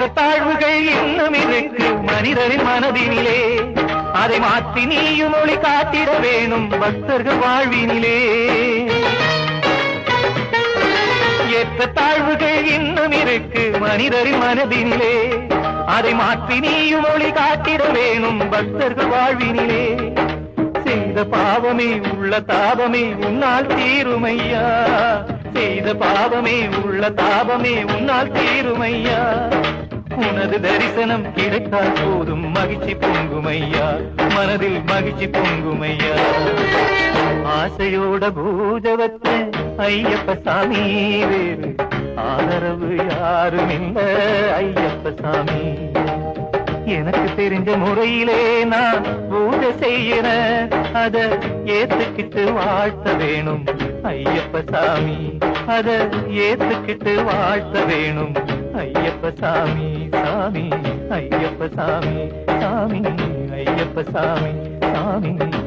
ஏற்றத்தாழ்வுகள் இன்னும் இருக்கு மனிதரின் மனதினிலே, அதை மாற்றி நீயும் ஒளி காட்டிட வேணும் பக்தர்கள் வாழ்வினிலே. ஏற்றத்தாழ்வுகள் இன்னும் இருக்கு மனிதரின் மனதினிலே, அதை மாற்றி நீயும் ஒளி காட்டிட வேணும் பக்தர்கள் வாழ்வினிலே. செய்த பாவமே உள்ள தாபமே உன்னால் தீருமையா, செய்த பாவமே உள்ள தாபமே உன்னால் தீருமையா. உனது தரிசனம் கிடைத்தால் போதும் மகிழ்ச்சி பொங்குமையா, மனதில் மகிழ்ச்சி பொங்குமையா. ஆசையோட பூஜை வச்ச ஐயப்ப சாமி, வேறு ஆதரவு யாரும் இல்ல ஐயப்ப சாமி. எனக்கு தெரிஞ்ச முறையிலே நான் பூஜை செய்யற, அத ஏத்துக்கிட்டு வாழ்த்த வேணும் ஐயப்ப சாமி, அத ஏத்துக்கிட்டு வாழ்த்த வேணும் ஐயப்ப சாமி. சாமி ஐயப்ப சாமி, சாமி ஐயப்ப சாமி, சாமி.